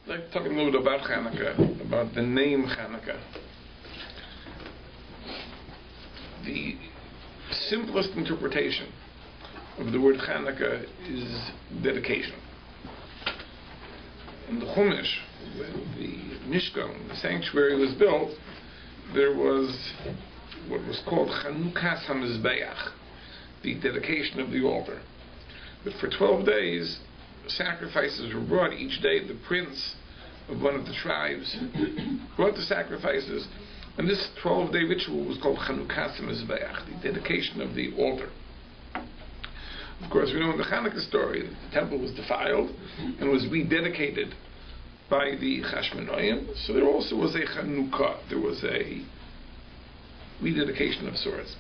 like talking a little bit about Chanuka, about the name Chanuka. The simplest interpretation of the word Chanuka is dedication. In the Chumash, when the Mishkan, the sanctuary, was built, there was what was called Chanuka HaMizbeach, the dedication of the altar. But for 12 days, sacrifices were brought each day. The prince of one of the tribes brought the sacrifices, and this 12-day ritual was called Chanuka HaMizbeach, the dedication of the altar. Of course, we know in the Chanuka story that the temple was defiled and was rededicated by the Chashmonaim, so there also was a Chanuka, there was a rededication of sorts.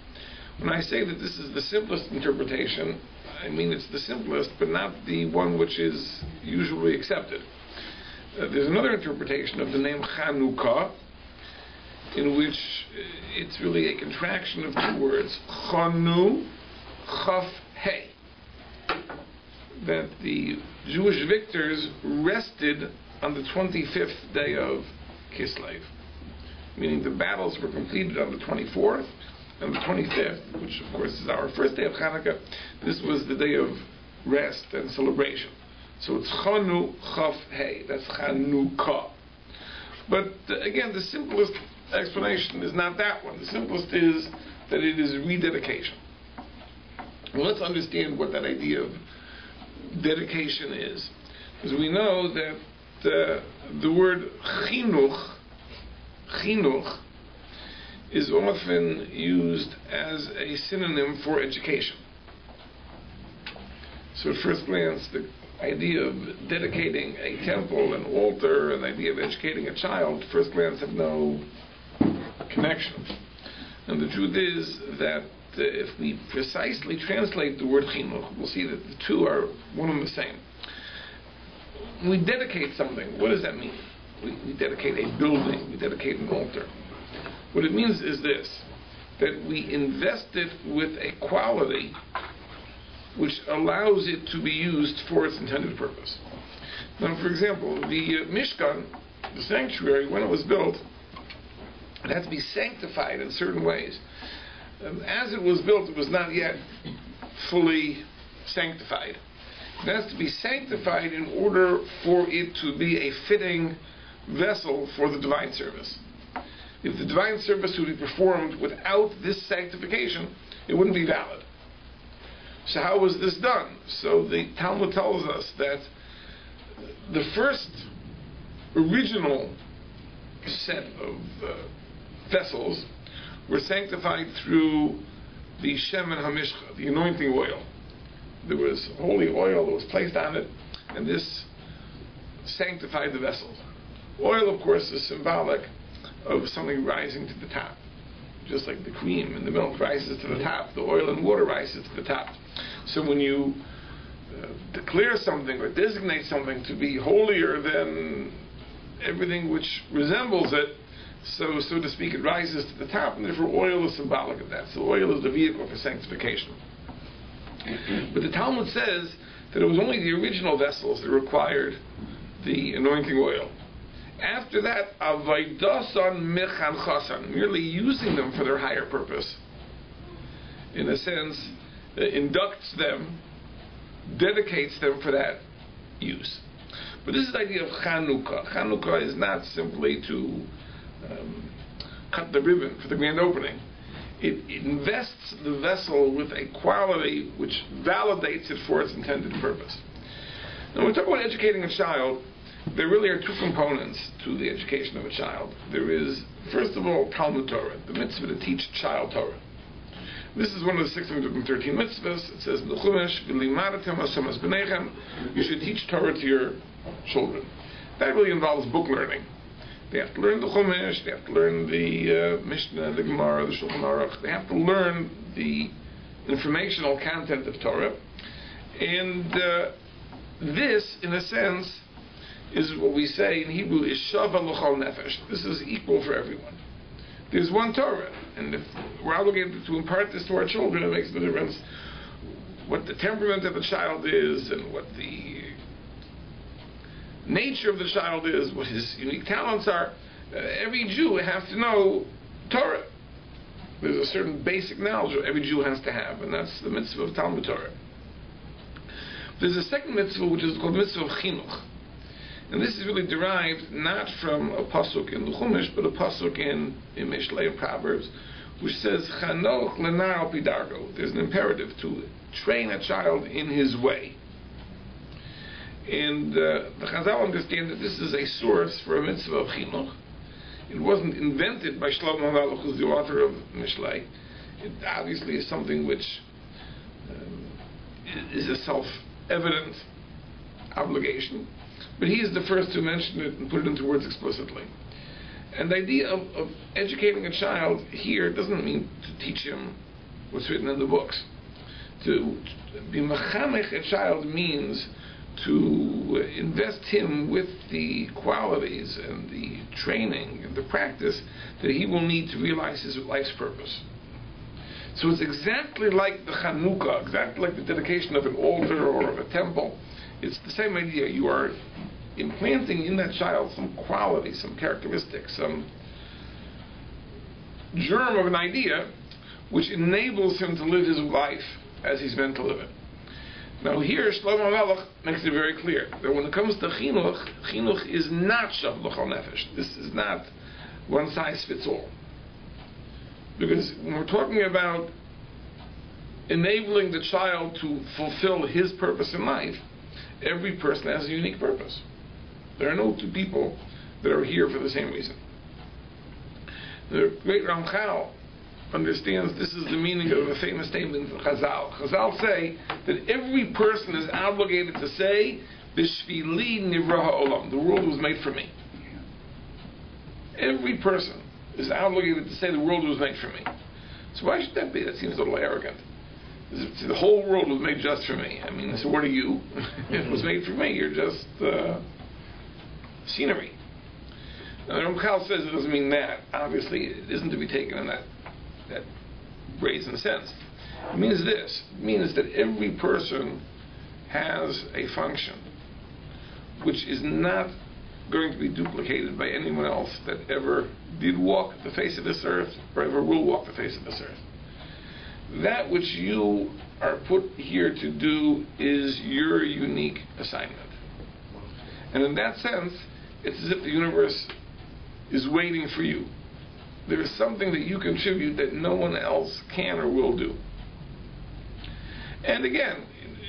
When I say that this is the simplest interpretation, I mean it's the simplest, but not the one which is usually accepted. There's another interpretation of the name Chanuka, in which it's really a contraction of two words, Chanu, Chaf, Hey. That the Jewish victors rested on the 25th day of Kislev, meaning the battles were completed on the 24th, and the 25th, which of course is our first day of Chanukah, this was the day of rest and celebration. So it's Chanu Chaf Hey, that's Chanuka. But again, the simplest explanation is not that one. The simplest is that it is rededication. Well, let's understand what that idea of dedication is. Because we know that the word chinuch is often used as a synonym for education. So at first glance, the idea of dedicating a temple, an altar, and the idea of educating a child, at first glance have no connection. And the truth is that if we precisely translate the word chinuch, we'll see that the two are one and the same. When we dedicate something, what does that mean? We dedicate a building, we dedicate an altar. What it means is this, that we invest it with a quality which allows it to be used for its intended purpose. Now, for example, the Mishkan, the sanctuary, when it was built, it had to be sanctified in certain ways. As it was built, it was not yet fully sanctified. It has to be sanctified in order for it to be a fitting vessel for the divine service. If the divine service would be performed without this sanctification, it wouldn't be valid. So how was this done? So the Talmud tells us that the first original set of vessels were sanctified through the Shemen HaMishcha, the anointing oil. There was holy oil that was placed on it, and this sanctified the vessels. Oil, of course, is symbolic of something rising to the top. Just like the cream and the milk rises to the top, the oil and water rises to the top. So when you declare something or designate something to be holier than everything which resembles it, so to speak, it rises to the top, and therefore oil is symbolic of that. So oil is the vehicle for sanctification. But the Talmud says that it was only the original vessels that required the anointing oil. After that, avaydasan mechanchasan, merely using them for their higher purpose, in a sense, inducts them, dedicates them for that use. But this is the idea of Chanuka. Chanuka is not simply to cut the ribbon for the grand opening. It invests the vessel with a quality which validates it for its intended purpose. Now, when we talk about educating a child, there really are two components to the education of a child. There is, first of all, Talmud Torah, the mitzvah to teach child Torah. This is one of the 613 mitzvahs. It says in the Chumash, "V'limadatem hasamas b'nechem," you should teach Torah to your children. That really involves book learning. They have to learn the Chumash, they have to learn the Mishnah, the Gemara, the Shulchan Aruch. They have to learn the informational content of Torah. And this, in a sense, is what we say in Hebrew is shava l'chol nefesh. This is equal for everyone. There's one Torah, and if we're obligated to impart this to our children, it makes no difference what the temperament of the child is and what the nature of the child is, what his unique talents are. Every Jew has to know Torah. There's a certain basic knowledge that every Jew has to have, and that's the mitzvah of Talmud Torah. There's a second mitzvah which is called the mitzvah of chinuch. And this is really derived not from a pasuk in the Chumash, but a pasuk in Mishlei and Proverbs, which says, Chanoch lenar al pi darko. There's an imperative to train a child in his way. And the Chazal understand that this is a source for a mitzvah of chinuch. It wasn't invented by Shlomo HaMelech, who's the author of Mishlei. It obviously is something which is a self-evident obligation. But he is the first to mention it and put it into words explicitly. And the idea of educating a child here doesn't mean to teach him what's written in the books. To be mechamech a child means to invest him with the qualities and the training and the practice that he will need to realize his life's purpose. So it's exactly like the Chanuka, exactly like the dedication of an altar or of a temple. It's the same idea. You are implanting in that child some quality, some characteristic, some germ of an idea which enables him to live his life as he's meant to live it. Now here, Shlomo HaMelech makes it very clear that when it comes to chinuch, chinuch is not shav l'chol nefesh. This is not one size fits all. Because when we're talking about enabling the child to fulfill his purpose in life, every person has a unique purpose. There are no two people that are here for the same reason. The great Ramchal understands this is the meaning of a famous statement from Chazal. Chazal say that every person is obligated to say, B'shvili nivra ha'olam, the world was made for me. Every person is obligated to say the world was made for me. So why should that be? That seems a little arrogant. The whole world was made just for me. I mean, so what are you? It was made for me. You're just scenery. Now, Ramchal says it doesn't mean that. Obviously, it isn't to be taken in that brazen sense. It means this. It means that every person has a function which is not going to be duplicated by anyone else that ever did walk the face of this earth or ever will walk the face of this earth. That which you are put here to do is your unique assignment. And in that sense, it's as if the universe is waiting for you. There is something that you contribute that no one else can or will do. And again,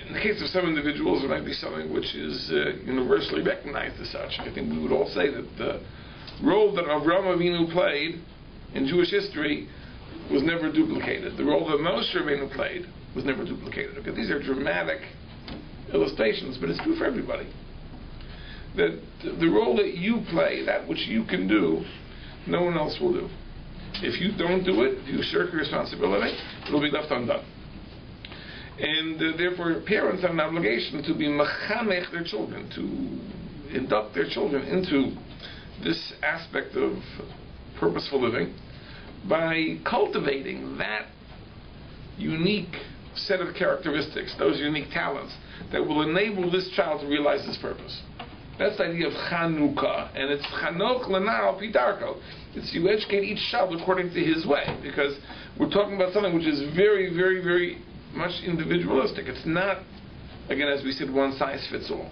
in the case of some individuals, it might be something which is universally recognized as such. I think we would all say that the role that Avraham Avinu played in Jewish history was never duplicated. The role that Moshe Rabbeinu played was never duplicated. Okay, these are dramatic illustrations, but it's true for everybody. That the role that you play, that which you can do, no one else will do. If you don't do it, if you shirk your responsibility, it will be left undone. And therefore, parents have an obligation to be mechamech their children, to induct their children into this aspect of purposeful living by cultivating that unique set of characteristics, those unique talents that will enable this child to realize his purpose. That's the idea of Chanuka, and it's Chanoch lenar al pi darko. It's you educate each child according to his way, because we're talking about something which is very, very, very much individualistic. It's not, again, as we said, one size fits all.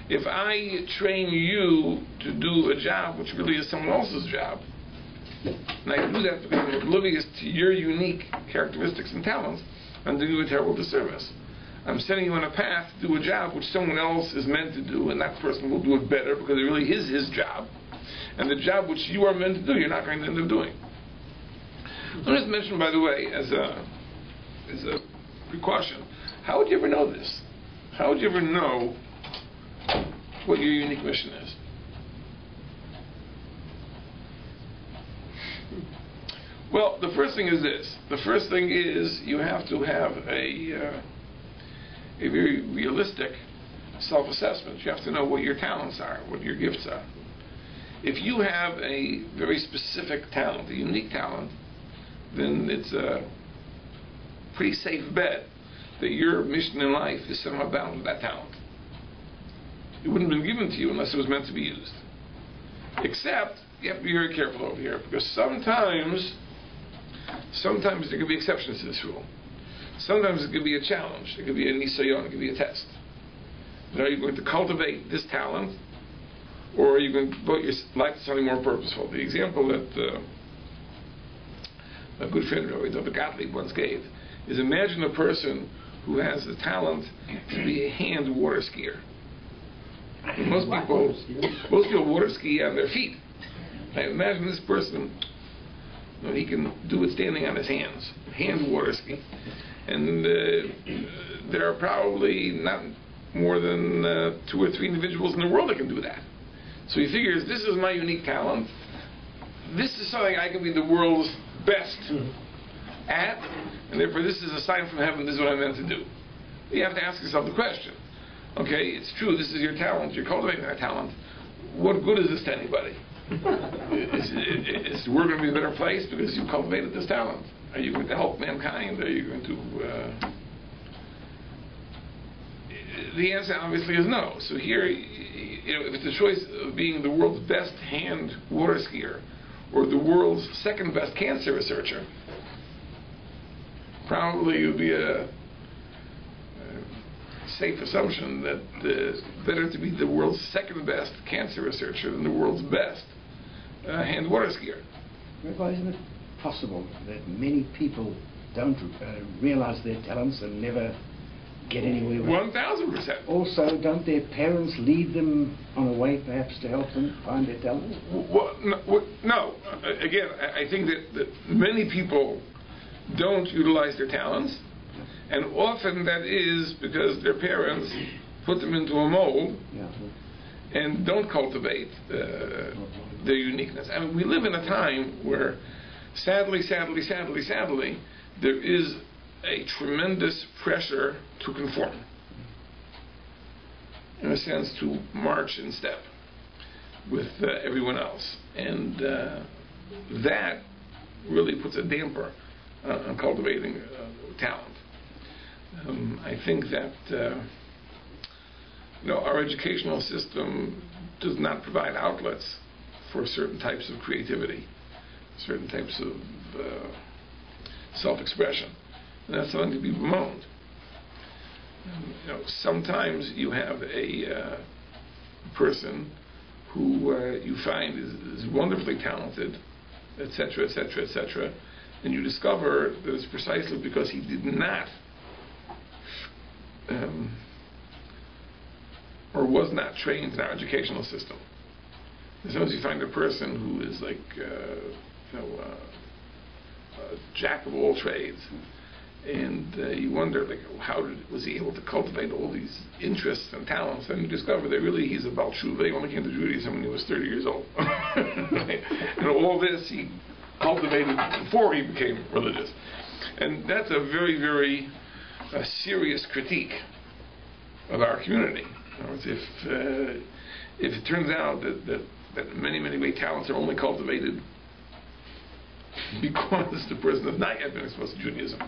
If I train you to do a job which really is someone else's job, and I do that because I'm oblivious to your unique characteristics and talents, I'm doing you a terrible disservice. I'm setting you on a path to do a job which someone else is meant to do, and that person will do it better because it really is his job. And the job which you are meant to do, you're not going to end up doing. Let me just mention, by the way, as a precaution, how would you ever know this? How would you ever know what your unique mission is? Well, the first thing is this. The first thing is you have to have a very realistic self-assessment. You have to know what your talents are, what your gifts are. If you have a very specific talent, a unique talent, then it's a pretty safe bet that your mission in life is somehow bound with that talent. It wouldn't have been given to you unless it was meant to be used. Except, you have to be very careful over here, because sometimes there could be exceptions to this rule. Sometimes it could be a challenge. It could be a nisayon. It could be a test. Are you going to cultivate this talent, or are you going to devote your life to something more purposeful? The example that a good friend, Rabbi Eliezer Breitowitz, once gave is, imagine a person who has the talent to be a hand water skier. Most people water ski on their feet. I imagine this person, he can do it standing on his hands, hand water ski. And there are probably not more than 2 or 3 individuals in the world that can do that. So he figures, this is my unique talent. This is something I can be the world's best at, and therefore this is a sign from heaven, this is what I'm meant to do. You have to ask yourself the question. Okay, it's true, this is your talent, you're cultivating that talent. What good is this to anybody? Is the world going to be a better place because you cultivated this talent? Are you going to help mankind? Are you going to... The answer obviously is no. So here, if it's a choice of being the world's best hand water skier or the world's second best cancer researcher, probably it would be a safe assumption that it's better to be the world's second best cancer researcher than the world's best hand water skier. Rabbi, isn't it possible that many people don't realize their talents and never get anywhere with it? 1,000%. Also, don't their parents lead them on a way perhaps to help them find their talent? Well, no. Again, I think that many people don't utilize their talents, and often that is because their parents put them into a mold and don't cultivate their uniqueness. I mean, we live in a time where sadly, there is a tremendous pressure to conform, in a sense, to march in step with everyone else, and that really puts a damper on cultivating talent. I think that our educational system does not provide outlets for certain types of creativity, certain types of self-expression. And that's something to be bemoaned. Sometimes you have a person who you find is wonderfully talented, etc., and you discover that it's precisely because he did not or was not trained in our educational system. Sometimes you find a person who is like a jack of all trades, and you wonder, like, how was he able to cultivate all these interests and talents? And you discover that really he's a Baal Tshuva. He only came to Judaism when he was 30 years old. And all this he cultivated before he became religious. And that's a very, very serious critique of our community. If it turns out that many way talents are only cultivated because the person has not yet been exposed to Judaism,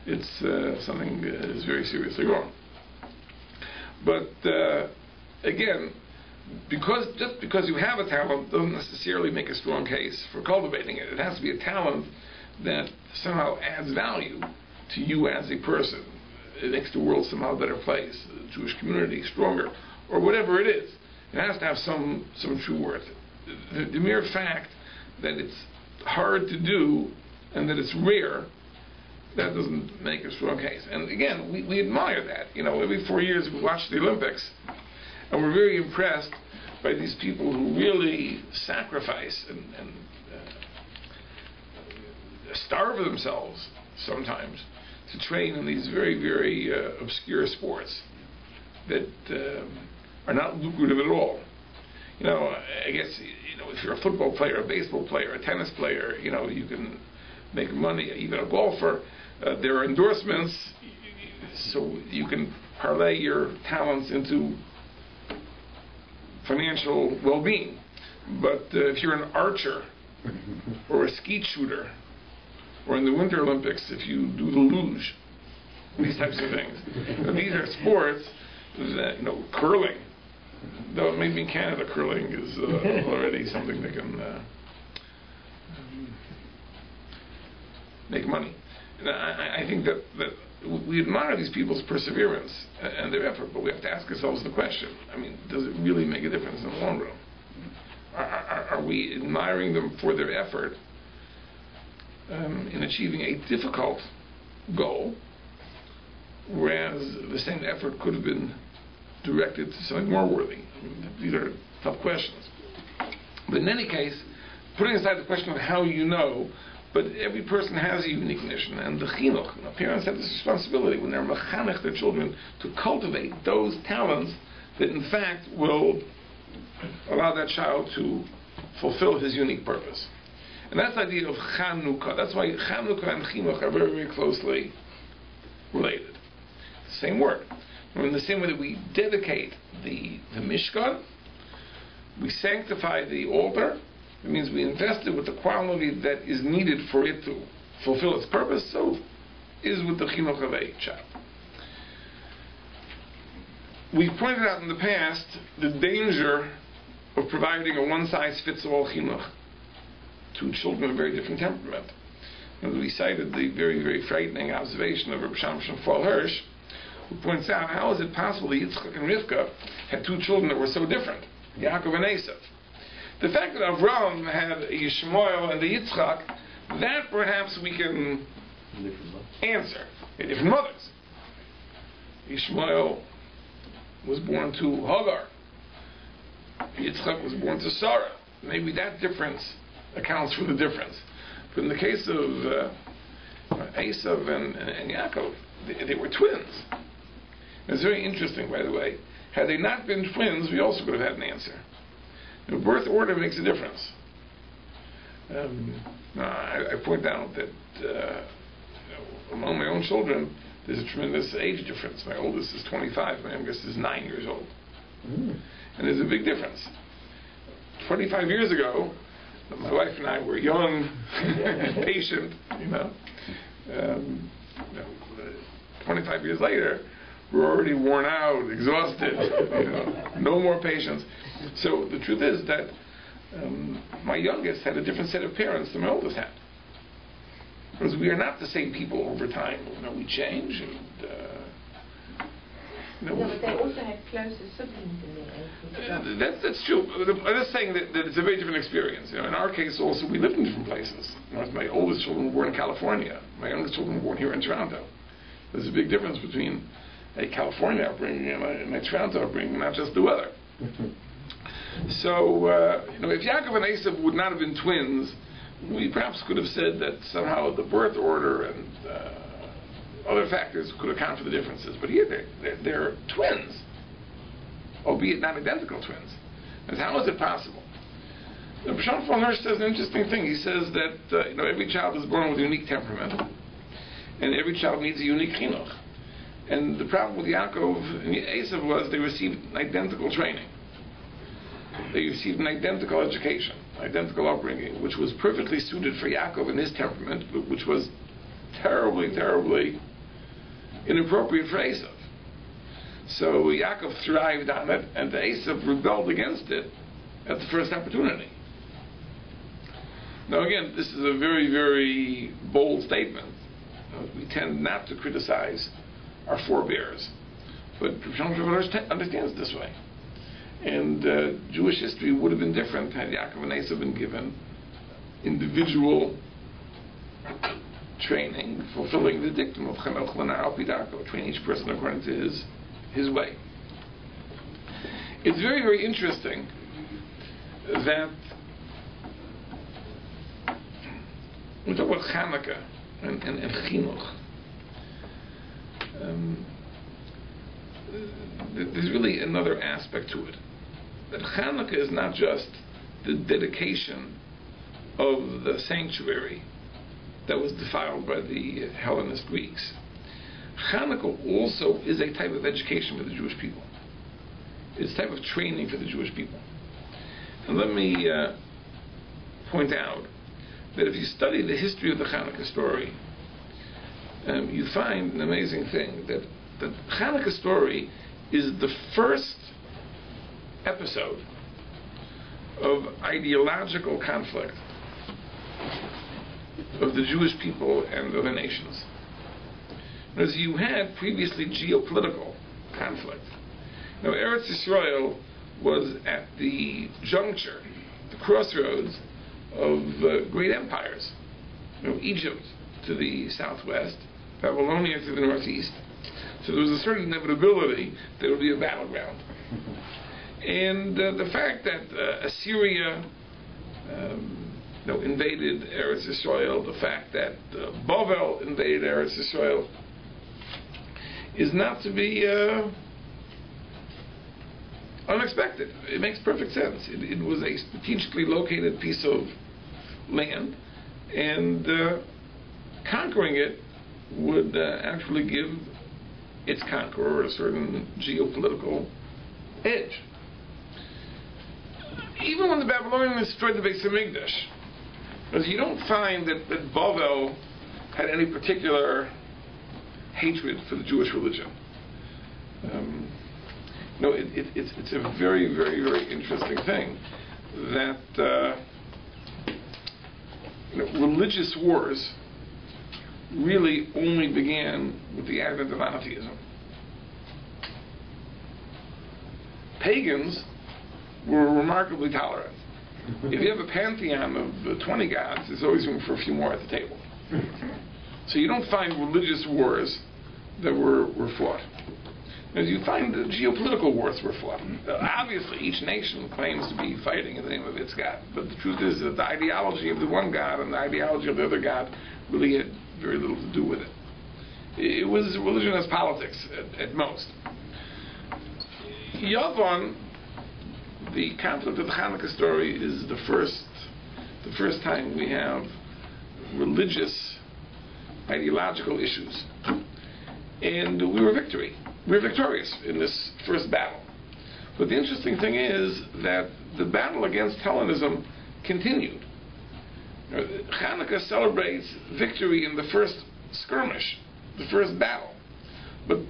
it's something that is very seriously wrong. But again, just because you have a talent doesn't necessarily make a strong case for cultivating it. It has to be a talent that somehow adds value to you as a person. It makes the world somehow a better place, the Jewish community stronger, or whatever it is. It has to have some true worth. The mere fact that it's hard to do and that it's rare, that doesn't make a strong case. And again, we admire that. Every 4 years we watch the Olympics, and we're very impressed by these people who really sacrifice and starve themselves sometimes to train in these very, very obscure sports that are not lucrative at all. I guess, if you're a football player, a baseball player, a tennis player, you can make money. Even a golfer, there are endorsements, so you can parlay your talents into financial well-being. But if you're an archer or a skeet shooter, or in the Winter Olympics, if you do the luge, these types of things. These are sports that, curling, Though maybe in Canada curling is already something that can make money. And I think that we admire these people's perseverance and their effort, but we have to ask ourselves the question, I mean, does it really make a difference in the long run? Are we admiring them for their effort in achieving a difficult goal, whereas the same effort could have been directed to something more worthy? I mean, these are tough questions. But in any case, putting aside the question of how you know, but every person has a unique mission, and the chinuch, parents have this responsibility when they're mechanech their children to cultivate those talents that in fact will allow that child to fulfill his unique purpose. And that's the idea of Chanuka. That's why Chanuka and chinuch are very, very closely related. Same word. In the same way that we dedicate the Mishkan, we sanctify the altar. It means we invested with the quality that is needed for it to fulfill its purpose. So is with the chinuch of a child. We've pointed out in the past the danger of providing a one-size-fits-all chinuch to children of very different temperament. And we cited the very, very frightening observation of Rabbi Shimshon Hirsch, who points out, how is it possible that Yitzchak and Rivka had two children that were so different, Yaakov and Esav? The fact that Avram had a Yishmael and the Yitzchak, that perhaps we can answer. They're different mothers. Yishmael was born to Hagar. Yitzchak was born to Sarah. Maybe that difference accounts for the difference. But in the case of Esav and Yaakov, they were twins. And it's very interesting, by the way. Had they not been twins, we also could have had an answer. Birth order makes a difference. I point out that among my own children, there's a tremendous age difference. My oldest is 25, my youngest is 9 years old. And there's a big difference. 25 years ago, my wife and I were young, patient, 25 years later, we're already worn out, exhausted, no more patience. So the truth is that my youngest had a different set of parents than my oldest had. Because we are not the same people over time. We change. And, but they also had closer siblings in their age. That's true. I'm just saying that it's a very different experience. In our case, also, we lived in different places. My oldest children were born in California. My youngest children were born here in Toronto. There's a big difference between a California upbringing and a Toronto upbringing, not just the weather. So, if Yaakov and Esav would not have been twins, we perhaps could have said that somehow the birth order and other factors could account for the differences. But here they're twins, albeit not identical twins. And how is it possible? Rabbi Shimshon Hirsch says an interesting thing. He says that every child is born with a unique temperament, and every child needs a unique chinuch. And the problem with Yaakov and Esav was they received an identical training. They received an identical education, identical upbringing, which was perfectly suited for Yaakov and his temperament, but which was terribly, terribly inappropriate for Esav. So Yaakov thrived on it, and Esav rebelled against it at the first opportunity. Now again, this is a very, very bold statement. We tend not to criticize our forebears, but Shimshon Hirsch understands it this way. And Jewish history would have been different had Yaakov and Esav been given individual training, fulfilling the dictum of Chanoch L'nar al pi darko, train each person according to his way. It's very, very interesting that we talk about Chanuka and Chinuch. There's really another aspect to it. That Chanuka is not just the dedication of the sanctuary that was defiled by the Hellenist Greeks. Chanuka also is a type of education for the Jewish people. It's a type of training for the Jewish people. And let me point out that if you study the history of the Chanuka story, you find an amazing thing, that the Chanuka story is the first episode of ideological conflict of the Jewish people and other nations. As you had previously geopolitical conflict. Now, Eretz Yisrael was at the juncture, the crossroads of great empires. Egypt to the southwest, Babylonia to the northeast. So there was a certain inevitability there would be a battleground. And the fact that Assyria invaded Eretz Yisrael, the fact that Bavel invaded Eretz Yisrael, is not to be unexpected. It makes perfect sense. It was a strategically located piece of land, and conquering it would actually give its conqueror a certain geopolitical edge. Even when the Babylonians destroyed the Beis Hamikdash, because you don't find that Bavel had any particular hatred for the Jewish religion. It's a very, very, very interesting thing that religious wars really only began with the advent of monotheism. Pagans were remarkably tolerant. If you have a pantheon of 20 gods, there's always room for a few more at the table. So you don't find religious wars that were fought. As you find the geopolitical wars were fought. Obviously, each nation claims to be fighting in the name of its god, but the truth is that the ideology of the one god and the ideology of the other god really had very little to do with it. It was religion as politics at most. Yavon, the conflict of the Chanuka story, is the first time we have religious, ideological issues, and we were victorious in this first battle. But the interesting thing is that the battle against Hellenism continued. Chanuka celebrates victory in the first skirmish, the first battle. But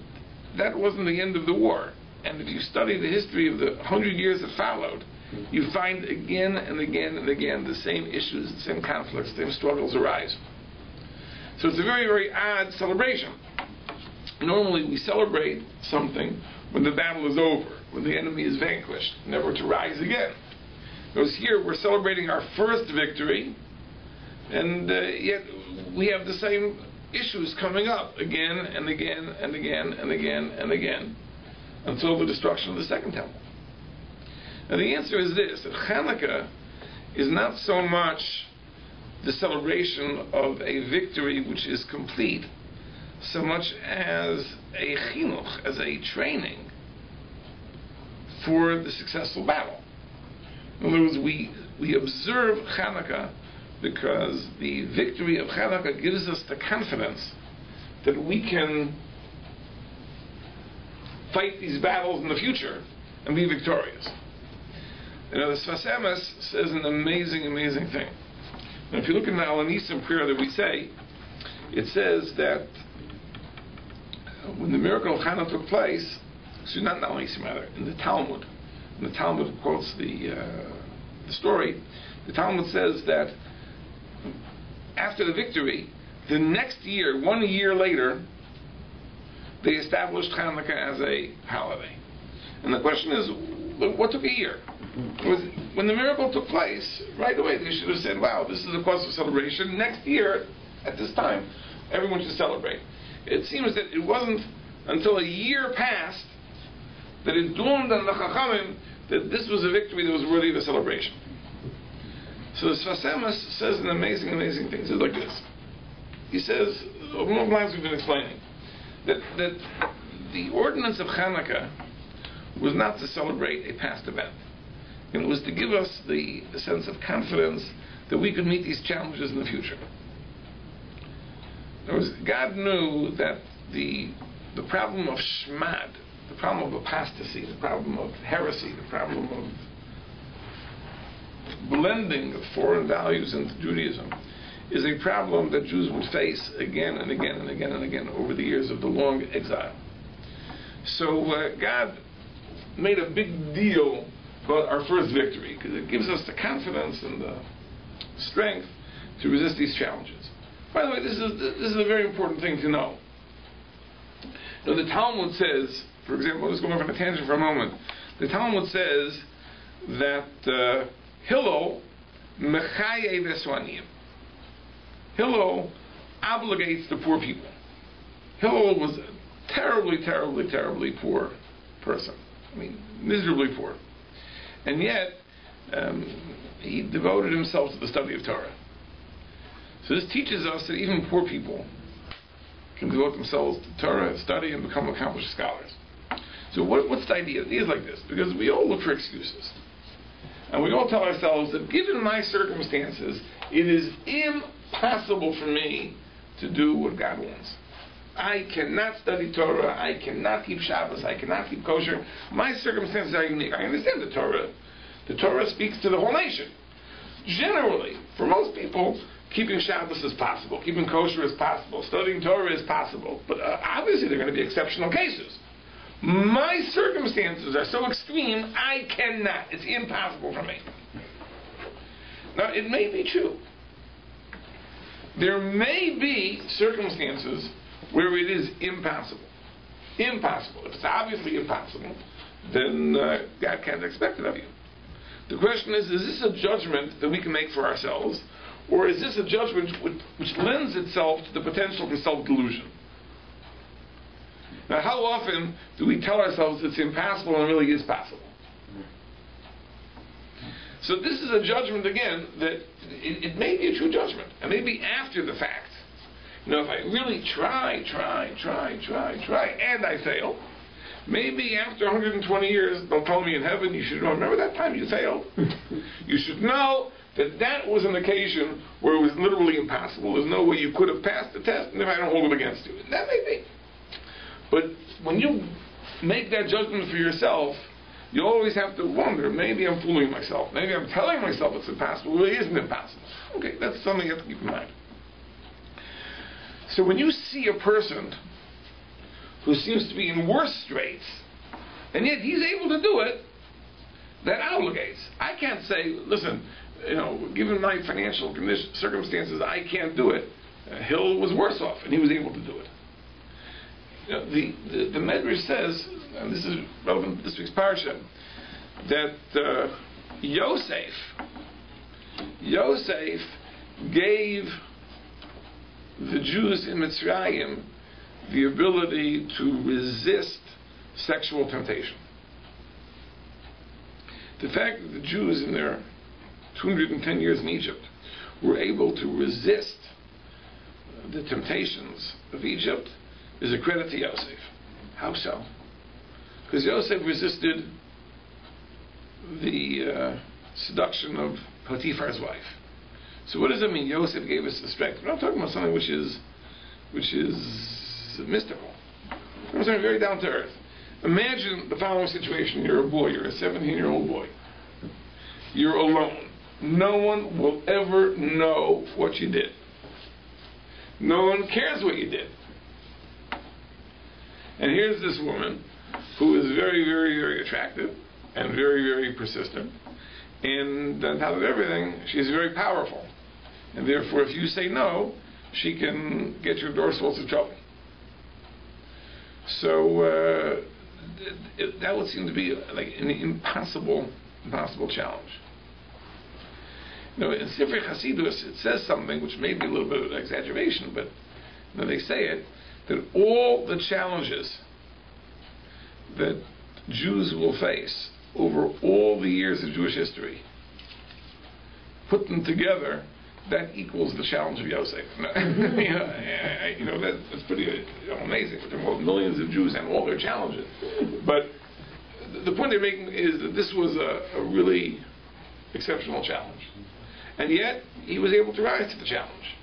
that wasn't the end of the war. And if you study the history of the 100 years that followed, you find again and again and again the same issues, the same conflicts, the same struggles arise. So it's a very, very odd celebration. Normally we celebrate something when the battle is over, when the enemy is vanquished, never to rise again. Whereas here we're celebrating our first victory, and yet we have the same issues coming up again and again and again and again and again until the destruction of the second temple. And the answer is this, that Chanuka is not so much the celebration of a victory which is complete, so much as a chinuch, as a training for the successful battle. In other words, we observe Chanuka because the victory of Chanuka gives us the confidence that we can fight these battles in the future and be victorious. The Sfas Emes says an amazing, amazing thing. And if you look in the Al-Anisim prayer that we say, it says that when the miracle of Chanuka took place, not in Al-Anisim, rather, in the Talmud quotes the story, the Talmud says that after the victory, the next year, 1 year later, they established Chanuka as a holiday. And the question is, what took a year? When the miracle took place, right away they should have said, wow, this is a cause for celebration. Next year, at this time, everyone should celebrate. It seems that it wasn't until a year passed that it dawned on the Chachamim that this was a victory that was worthy of a celebration. So the Sfas Emes says an amazing, amazing thing. He says like this. He says, along the lines we've been explaining, that the ordinance of Chanuka was not to celebrate a past event. It was to give us the sense of confidence that we could meet these challenges in the future. In other words, God knew that the problem of shmad, the problem of apostasy, the problem of heresy, the problem of blending of foreign values into Judaism is a problem that Jews would face again and again and again and again over the years of the long exile. So God made a big deal but our first victory, because it gives us the confidence and the strength to resist these challenges. By the way, this is a very important thing to know. Now, the Talmud says, for example, let's go off on a tangent for a moment. The Talmud says that Hillel mechaye v'eswanim. Hillel obligates the poor people. Hillel was a terribly, terribly, terribly poor person. I mean, miserably poor. And yet, he devoted himself to the study of Torah. So this teaches us that even poor people can devote themselves to Torah, study, and become accomplished scholars. So what's the idea? The idea is like this, because we all look for excuses. And we all tell ourselves that given my circumstances, it is impossible for me to do what God wants. I cannot study Torah, I cannot keep Shabbos, I cannot keep kosher. My circumstances are unique. I understand the Torah. The Torah speaks to the whole nation. Generally, for most people, keeping Shabbos is possible, keeping kosher is possible, studying Torah is possible. But obviously there are going to be exceptional cases. My circumstances are so extreme, I cannot. It's impossible for me. Now, it may be true. There may be circumstances where it is impossible. Impossible. If it's obviously impossible, then God can't expect it of you. The question is this a judgment that we can make for ourselves, or is this a judgment which lends itself to the potential for self-delusion? Now, how often do we tell ourselves it's impossible and it really is possible? So this is a judgment, again, that it may be a true judgment. And maybe after the fact, if I really try, and I fail, maybe after 120 years, they'll tell me in heaven, you should remember that time you failed. You should know that was an occasion where it was literally impossible. There's no way you could have passed the test, and if I don't hold it against you. And that may be. But when you make that judgment for yourself, you always have to wonder, maybe I'm fooling myself. Maybe I'm telling myself it's impossible. It really isn't impossible. Okay, that's something you have to keep in mind. So when you see a person who seems to be in worse straits, and yet he's able to do it, that obligates. I can't say, listen, given my financial circumstances, I can't do it. Hill was worse off, and he was able to do it. The Medrash says, and this is relevant to this week's parsha, that Yosef gave the Jews in Mitzrayim the ability to resist sexual temptation. The fact that the Jews in their 210 years in Egypt were able to resist the temptations of Egypt is a credit to Yosef. How so? Because Yosef resisted the seduction of Potiphar's wife. So what does it mean? Yosef gave us the strength. We're not talking about something which is mystical. We're talking about something very down to earth. Imagine the following situation. You're a boy. You're a 17-year-old boy. You're alone. No one will ever know what you did. No one cares what you did. And here's this woman who is very, very, very attractive and very, very persistent. And on top of everything, she's very powerful. And therefore, if you say no, she can get you into all sorts of trouble. So that would seem to be like an impossible challenge. In Sifrei Hasidus, it says something which may be a little bit of an exaggeration, but they say it, that all the challenges that Jews will face over all the years of Jewish history, put them together, that equals the challenge of Yosef. That's pretty amazing. There are millions of Jews and all their challenges. But the point they're making is that this was a really exceptional challenge. And yet, he was able to rise to the challenge.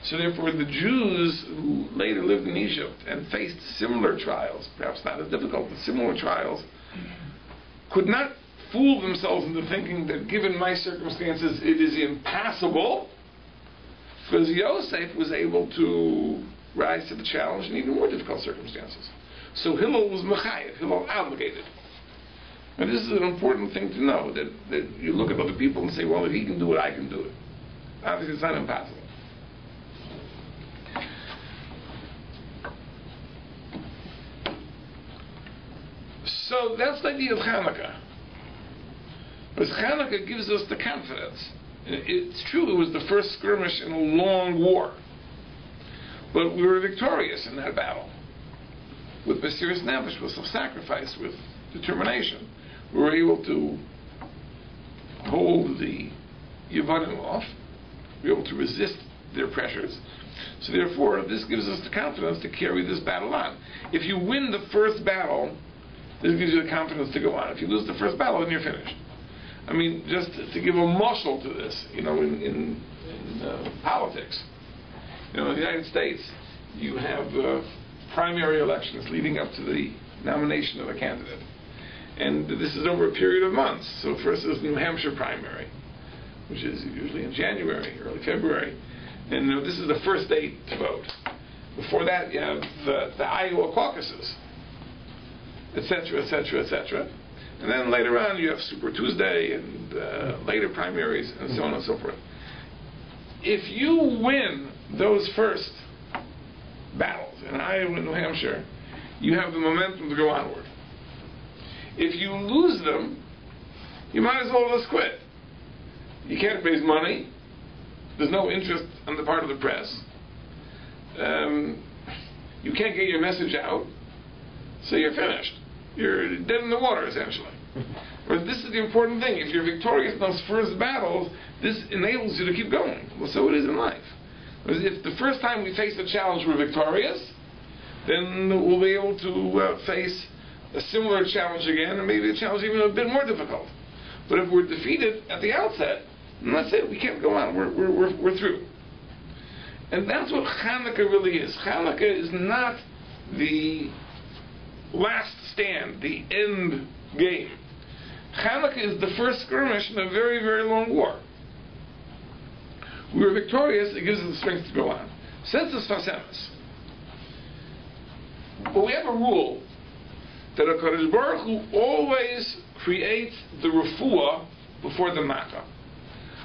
So therefore, the Jews who later lived in Egypt and faced similar trials, perhaps not as difficult, but similar trials, could not fool themselves into thinking that given my circumstances it is impossible, because Yosef was able to rise to the challenge in even more difficult circumstances. So Hillel was mechayev, Hillel obligated. And this is an important thing to know, that you look at other people and say, well, if he can do it, I can do it. Obviously, it's not impossible. So that's the idea of Chanuka. Because Chanuka gives us the confidence. It's true, it was the first skirmish in a long war. But we were victorious in that battle. With Mesiras Nefesh, with self-sacrifice, with determination. We were able to hold the Yevanim off. We were able to resist their pressures. So therefore, this gives us the confidence to carry this battle on. If you win the first battle, this gives you the confidence to go on. If you lose the first battle, then you're finished. I mean, just to give a muscle to this, in politics. In the United States, you have primary elections leading up to the nomination of a candidate. And this is over a period of months. So first is New Hampshire primary, which is usually in January, early February. And this is the first date to vote. Before that, you have the Iowa caucuses, etc., etc., etc. And then later on, you have Super Tuesday and later primaries and so on and so forth. If you win those first battles in Iowa and New Hampshire, you have the momentum to go onward. If you lose them, you might as well just quit. You can't raise money. There's no interest on the part of the press. You can't get your message out. So you're finished. You're dead in the water, essentially. But this is the important thing. If you're victorious in those first battles, this enables you to keep going. Well, so it is in life. Because if the first time we face a challenge we're victorious, then we'll be able to face a similar challenge again, and maybe a challenge even a bit more difficult. But if we're defeated at the outset, then that's it. We can't go on. We're through. And that's what Chanuka really is. Chanuka is not the last stand, the end game. Chanuka is the first skirmish in a very, very long war. We were victorious, it gives us the strength to go on. Says the Sfasemis. But we have a rule that HaKadosh Baruch Hu always creates the refuah before the makkah.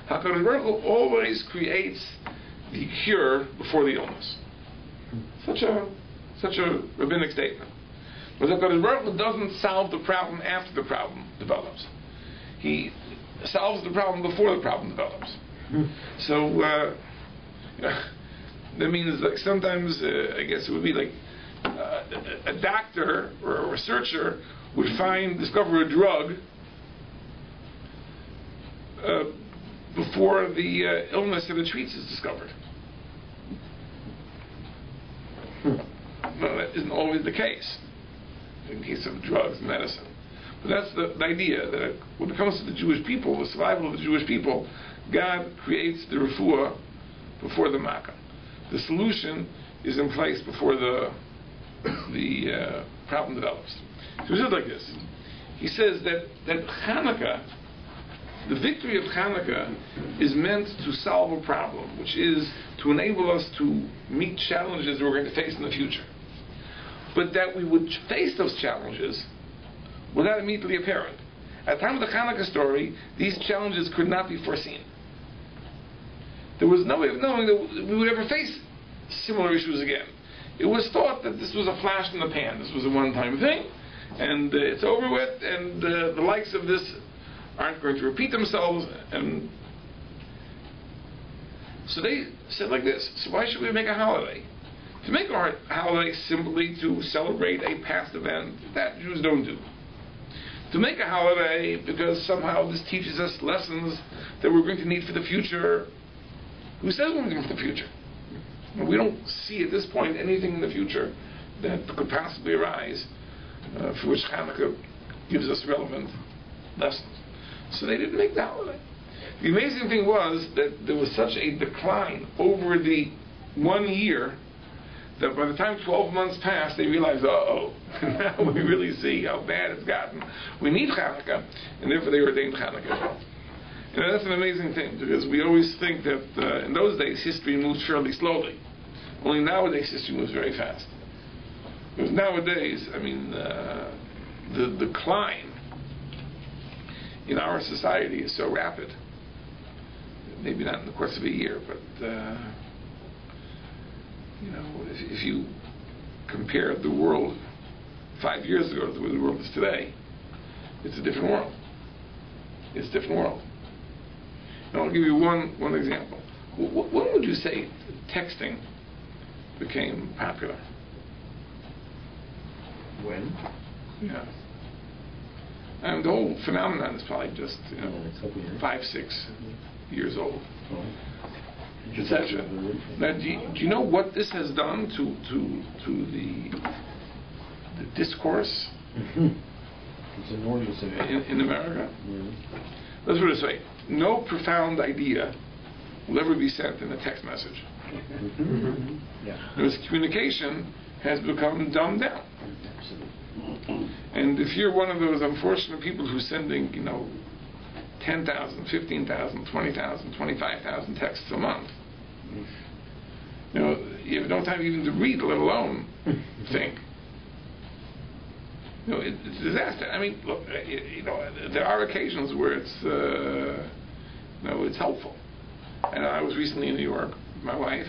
HaKadosh Baruch Hu always creates the cure before the illness. Such a rabbinic statement. But HaKadosh Baruch Hu doesn't solve the problem after the problem develops. He solves the problem before the problem develops. So that means, like, sometimes I guess it would be like a doctor or a researcher would discover a drug before the illness that it treats is discovered. No, that isn't always the case in case of drugs and medicine. But that's the idea, that when it comes to the Jewish people, the survival of the Jewish people, God creates the refuah before the makkah. The solution is in place before the problem develops. So he says like this. He says that Chanuka, the victory of Chanuka, is meant to solve a problem, which is to enable us to meet challenges that we're going to face in the future. But that we would face those challenges without immediately apparent. At the time of the Chanuka story, these challenges could not be foreseen. There was no way of knowing that we would ever face similar issues again. It was thought that this was a flash in the pan. This was a one-time thing, and it's over with, and the likes of this aren't going to repeat themselves. And so they said like this: so why should we make a holiday? To make a holiday simply to celebrate a past event, that Jews don't do. To make a holiday because somehow this teaches us lessons that we're going to need for the future. Who says we're going for the future? We don't see at this point anything in the future that could possibly arise for which Chanuka gives us relevant lessons. So they didn't make the holiday. The amazing thing was that there was such a decline over the 1 year that by the time 12 months passed, they realized, now we really see how bad it's gotten. We need Chanuka, and therefore they ordained Chanuka. That's an amazing thing, because we always think that in those days history moves fairly slowly. Only nowadays history moves very fast. Because nowadays, the decline in our society is so rapid. Maybe not in the course of a year, but if you compare the world 5 years ago to the way the world is today, it's a different world. It's a different world. And I'll give you one example. When would you say texting became popular? When? Yeah. And the whole phenomenon is probably just 5, 6 years old, etc. Now, do you know what this has done to the discourse It's enormous in America? Let's put it this way: no profound idea will ever be sent in a text message. Because communication has become dumbed down. And if you're one of those unfortunate people who's sending, 10,000, 15,000, 20,000, 25,000 texts a month, you don't have even to read, let alone think. It's a disaster. I mean, look, there are occasions where it's helpful. And I was recently in New York with my wife,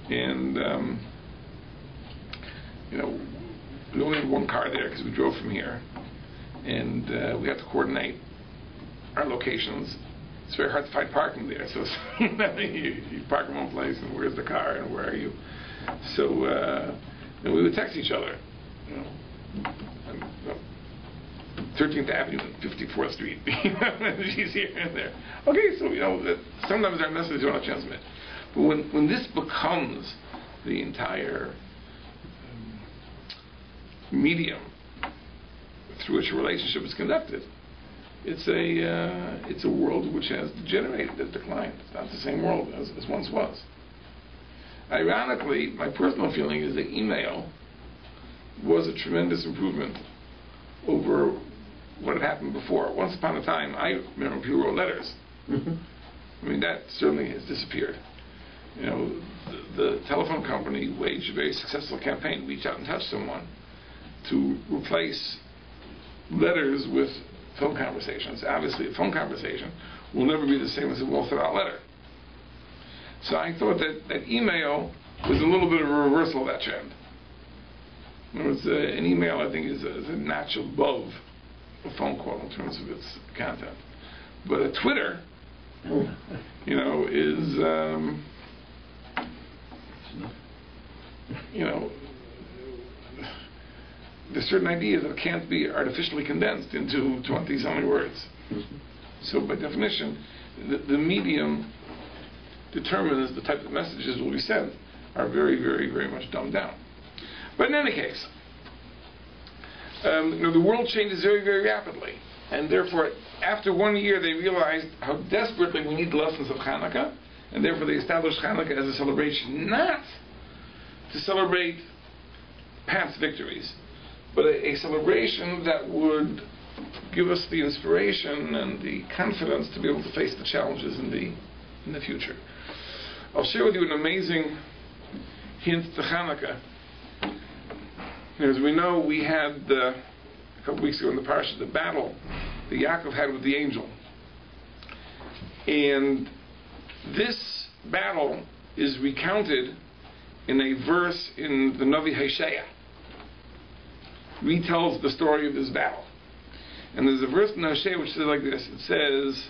and we only had one car there because we drove from here, and we had to coordinate our locations. It's very hard to find parking there, so you park in one place, and where's the car, and where are you? So we would text each other, 13th Avenue and 54th Street. She's here and there. Okay, so sometimes our messages don't have transmit, but when this becomes the entire medium through which a relationship is conducted, it's a world which has degenerated, has declined. It's not the same world as once was. Ironically, my personal feeling is that email was a tremendous improvement over what had happened before. Once upon a time, I remember people wrote letters. I mean, that certainly has disappeared. The telephone company waged a very successful campaign, reach out and touch someone, to replace letters with phone conversations. Obviously, a phone conversation will never be the same as it will without letter. So I thought that email was a little bit of a reversal of that trend. In other words, an email, I think, is a notch above a phone call in terms of its content. But a Twitter, is, there's certain ideas that can't be artificially condensed into 20-something words. So by definition, the medium determines the type of messages will be sent are very, very, very much dumbed down. But in any case, the world changes very, very rapidly. And therefore, after 1 year, they realized how desperately we need the lessons of Chanuka. And therefore, they established Chanuka as a celebration, not to celebrate past victories, but a celebration that would give us the inspiration and the confidence to be able to face the challenges in the future. I'll share with you an amazing hint to Chanuka. As we know, we had a couple weeks ago in the parsha the battle that Yaakov had with the angel, and this battle is recounted in a verse in the Navi Hosea. Retells the story of this battle. And there's a verse in Hosea which says like this. It says,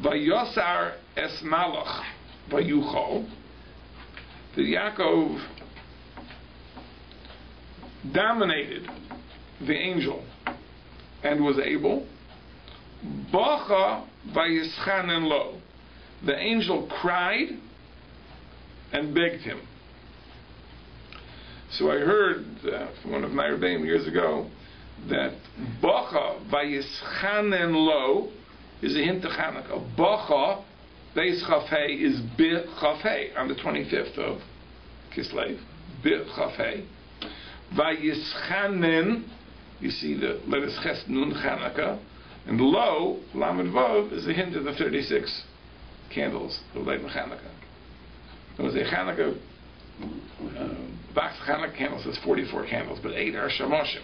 Vayosar es malach vayuchol, that Yaakov dominated the angel and was able. Bacha vayischanen lo, the angel cried and begged him. So I heard from one of my rebbeim years ago that Bacha vayischanen lo is a hint to Chanuka. Bacha Beis Chafei is Bi Chafei on the 25th of Kislev. Bi Chafei. Vayischanen, you see the letters Ches Nun Chanuka, and Lo Lamed Vav is a hint of the 36 candles of Leib Chanuka. It was a Chanuka box of Chanuka candles has 44 candles, but 8 are shamoshim.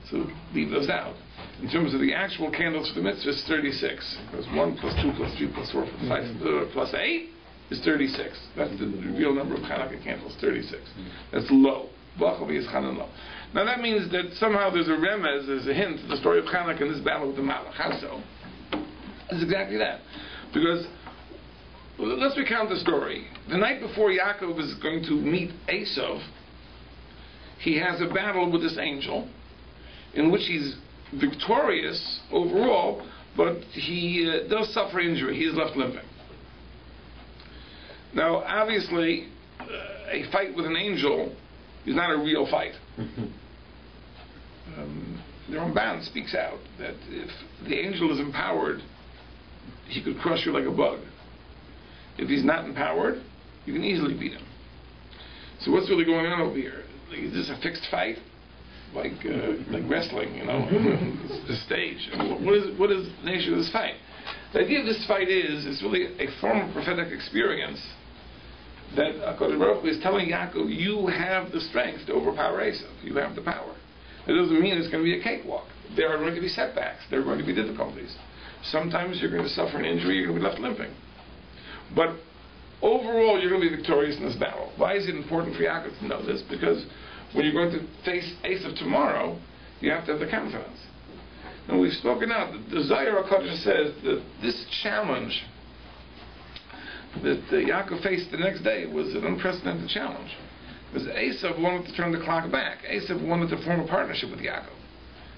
So leave those out. In terms of the actual candles for the mitzvah, it's 36. Because 1 plus 2 plus 3 plus 4 plus 5 plus 8 is 36. That's the real number of Chanuka candles, 36. That's low. Bachavi is Chanan low. Now that means that somehow there's a remez, there's a hint to the story of Chanuka in this battle with the Malach. How so? It's exactly that. Because, let's recount the story. The night before Yaakov is going to meet Esav, he has a battle with this angel, in which he's victorious overall, but he does suffer injury. He is left limping. Now, obviously, a fight with an angel is not a real fight. The Ramban speaks out that if the angel is empowered, he could crush you like a bug. If he's not empowered, you can easily beat him. So what's really going on over here? Like, is this a fixed fight? Like wrestling, you know, the stage. What is the nature of this fight? The idea of this fight is it's really a form of prophetic experience that HaKadosh Baruch Hu is telling Yaakov, you have the strength to overpower Esav. You have the power. It doesn't mean it's going to be a cakewalk. There are going to be setbacks. There are going to be difficulties. Sometimes you're going to suffer an injury. You're going to be left limping. But overall, you're going to be victorious in this battle. Why is it important for Yaakov to know this? Because when you're going to face Esav tomorrow, you have to have the confidence. And we've spoken out that the Zohar HaKadosh says that this challenge that Yaakov faced the next day was an unprecedented challenge. Because Esav wanted to turn the clock back. Esav wanted to form a partnership with Yaakov.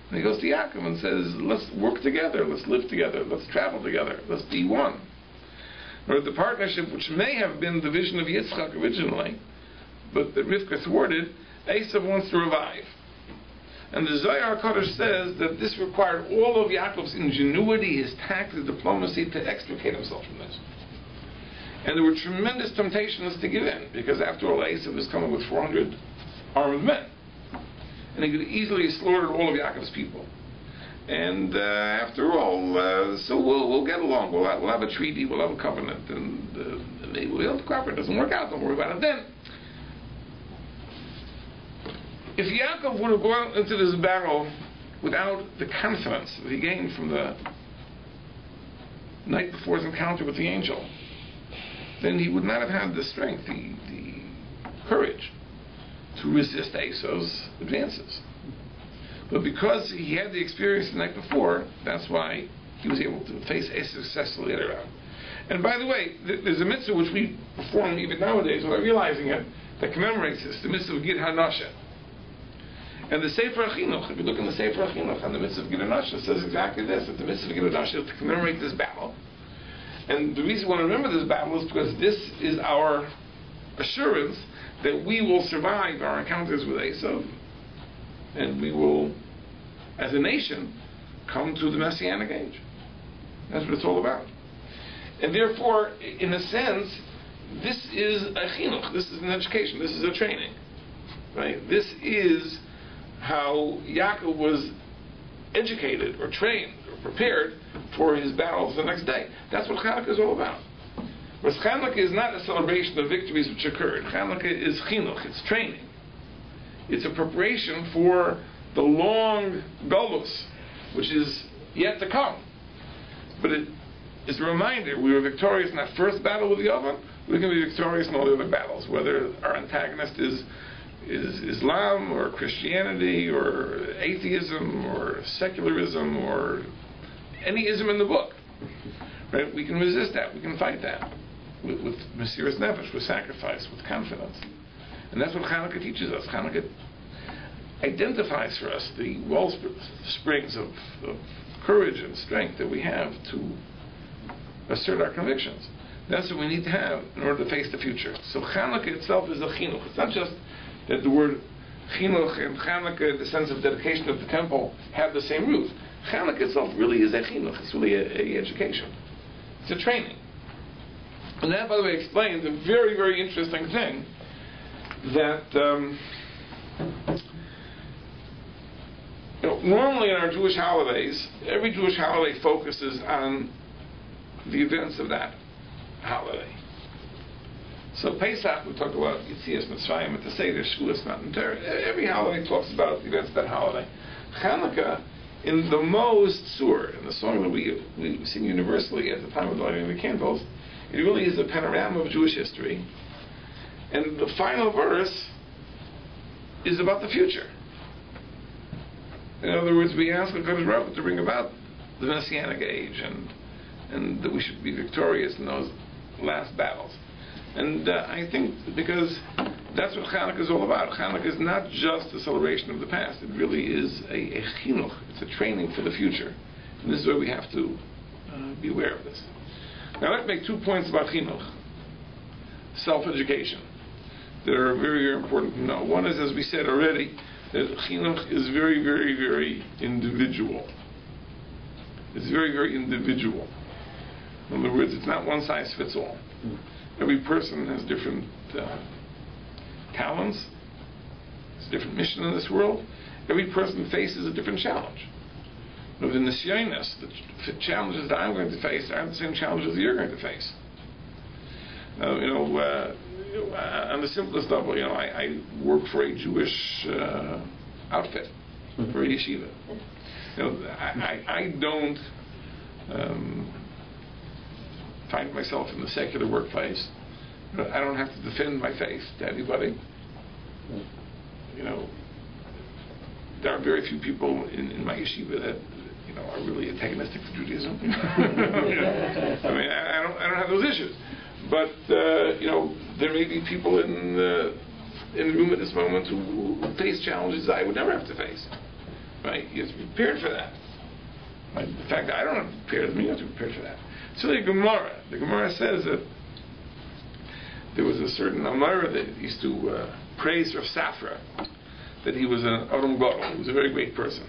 And he goes to Yaakov and says, let's work together, let's live together, let's travel together, let's be one. Or the partnership, which may have been the vision of Yitzchak originally, but that Rivka thwarted, Esav wants to revive. And the Zohar HaKadosh says that this required all of Yaakov's ingenuity, his tact, his diplomacy to extricate himself from this. And there were tremendous temptations to give in, because after all, Esav was coming with 400 armed men. And he could easily have slaughtered all of Yaakov's people. And after all, so we'll get along. We'll have a treaty, we'll have a covenant, and maybe we'll have to cooperate. It doesn't work out, don't worry about it. Then, if Yaakov would have gone into this battle without the confidence that he gained from the night before his encounter with the angel, then he would not have had the strength, the courage to resist Esav's advances. But because he had the experience the night before, that's why he was able to face Esav successfully later on. And by the way, there's a mitzvah which we perform even nowadays without realizing it, that commemorates this, the mitzvah of Gid HaNasha. And the Sefer HaChinuch, if you look in the Sefer HaChinuch on the mitzvah of Gid HaNasha, it says exactly this, that the mitzvah of Gid HaNasha is to commemorate this battle. And the reason we want to remember this battle is because this is our assurance that we will survive our encounters with Esav, and we will, as a nation, come to the Messianic age. That's what it's all about. And therefore, in a sense, this is a chinuch, this is an education, this is a training. Right? This is how Yaakov was educated or trained or prepared for his battles the next day. That's what Chanuka is all about. But Chanuka is not a celebration of victories which occurred. Chanuka is chinuch, it's training. It's a preparation for the long galus, which is yet to come. But it's a reminder, we were victorious in that first battle with the oven, we're going to be victorious in all the other battles, whether our antagonist is Islam or Christianity or atheism or secularism or any ism in the book. Right? We can resist that, we can fight that with Mesiras Nefesh, with sacrifice, with confidence. And that's what Chanuka teaches us. Chanuka identifies for us the well springs of courage and strength that we have to assert our convictions. That's what we need to have in order to face the future. So Chanuka itself is a chinuch. It's not just that the word chinuch and Chanuka, the sense of dedication of the temple, have the same root. Chanuka itself really is a chinuch. It's really a education. It's a training. And that, by the way, explains a very, very interesting thing that normally in our Jewish holidays, every Jewish holiday focuses on the events of that holiday. So Pesach, we talk about Yetzias Mitzrayim, and to say there's Shavuos, Matan Torah. Every holiday talks about the events of that holiday. Chanukah, in the most sur, in the song that we sing universally at the time of the lighting of the candles, it really is a panorama of Jewish history. And the final verse is about the future. In other words, we ask the Kodesh Baruch Hu to bring about the Messianic age, and that we should be victorious in those last battles. And I think because that's what Chanuka is all about. Chanuka is not just a celebration of the past. It really is a chinuch. It's a training for the future. And this is where we have to be aware of this. Now let's make 2 points about chinuch. Self-education. That are very, very important to know. One is, as we said already, that chinuch is very, very, very individual. It's very, very individual. In other words, it's not one size fits all. Every person has different talents. It's a different mission in this world. Every person faces a different challenge. But in the Nisyonos, the challenges that I'm going to face aren't the same challenges that you're going to face. On the simplest level, I work for a Jewish outfit, for a yeshiva. I don't find myself in the secular workplace. I don't have to defend my faith to anybody. There are very few people in my yeshiva that are really antagonistic to Judaism. I don't have those issues. But there may be people in the room at this moment who face challenges I would never have to face. Right? You have to be prepared for that. Right? The fact that I don't have to be prepared doesn't mean you have to be prepared for that. So the Gemara says that there was a certain Amara that used to praise Rav Safra, that he was an Adam Gadol. He was a very great person.